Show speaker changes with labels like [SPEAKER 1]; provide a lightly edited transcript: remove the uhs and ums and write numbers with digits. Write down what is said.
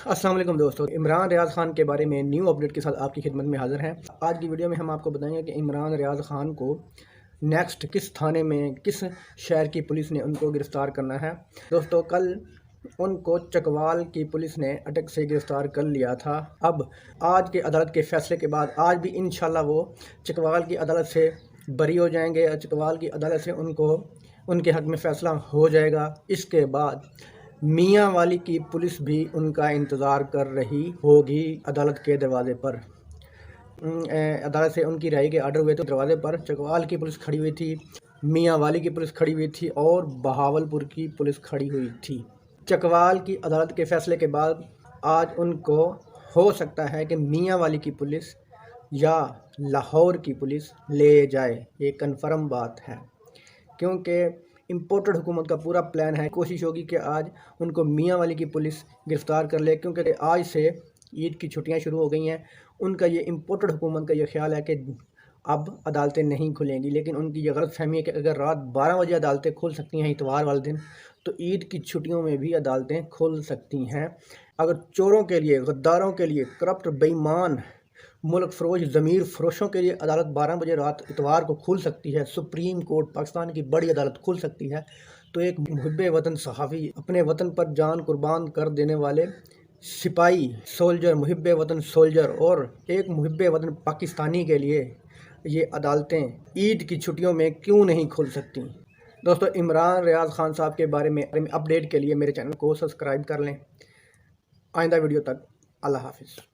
[SPEAKER 1] अस्सलाम वालेकुम दोस्तों, इमरान रियाज़ ख़ान के बारे में न्यू अपडेट के साथ आपकी खिदमत में हाज़िर हैं। आज की वीडियो में हम आपको बताएंगे कि इमरान रियाज़ ख़ान को नेक्स्ट किस थाने में, किस शहर की पुलिस ने उनको गिरफ़्तार करना है। दोस्तों, कल उनको चकवाल की पुलिस ने अटक से गिरफ़्तार कर लिया था। अब आज के अदालत के फ़ैसले के बाद आज भी इंशाल्लाह वो चकवाल की अदालत से बरी हो जाएंगे। चकवाल की अदालत से उनके हक़ में फ़ैसला हो जाएगा। इसके बाद मियाँ वाली की पुलिस भी उनका इंतज़ार कर रही होगी अदालत के दरवाज़े पर। अदालत से उनकी रिहाई के आर्डर हुए तो दरवाज़े पर चकवाल की पुलिस खड़ी हुई थी, मियाँ वाली की पुलिस खड़ी हुई थी और बहावलपुर की पुलिस खड़ी हुई थी। चकवाल की अदालत के फ़ैसले के बाद आज उनको हो सकता है कि मियाँ वाली की पुलिस या लाहौर की पुलिस ले जाए, ये कन्फर्म बात है, क्योंकि इम्पोर्टेड हुकूमत का पूरा प्लान है। कोशिश होगी कि आज उनको मियाँ वाली की पुलिस गिरफ़्तार कर ले, क्योंकि आज से ईद की छुट्टियां शुरू हो गई हैं। उनका ये इम्पोर्टेड हुकूमत का ये ख्याल है कि अब अदालतें नहीं खुलेंगी, लेकिन उनकी ये गलत फहमी है कि अगर रात 12 बजे अदालतें खुल सकती हैं इतवार वाले दिन, तो ईद की छुट्टियों में भी अदालतें खुल सकती हैं। अगर चोरों के लिए, गद्दारों के लिए, करप्ट बेईमान मुल्क फ़रोश, ज़मीर फ़रोशों के लिए अदालत 12 बजे रात इतवार को खुल सकती है, सुप्रीम कोर्ट पाकिस्तान की बड़ी अदालत खुल सकती है, तो एक मुहिब्बे वतन सहाफ़ी, अपने वतन पर जान कुर्बान कर देने वाले सिपाही सोल्जर, मुहिब्बे वतन सोल्जर और एक मुहिब्बे वतन पाकिस्तानी के लिए ये अदालतें ईद की छुट्टियों में क्यों नहीं खुल सकती। दोस्तों, इमरान रियाज़ ख़ान साहब के बारे में अपडेट के लिए मेरे चैनल को सब्सक्राइब कर लें। आइंदा वीडियो तक अल्लाह हाफ़िज़।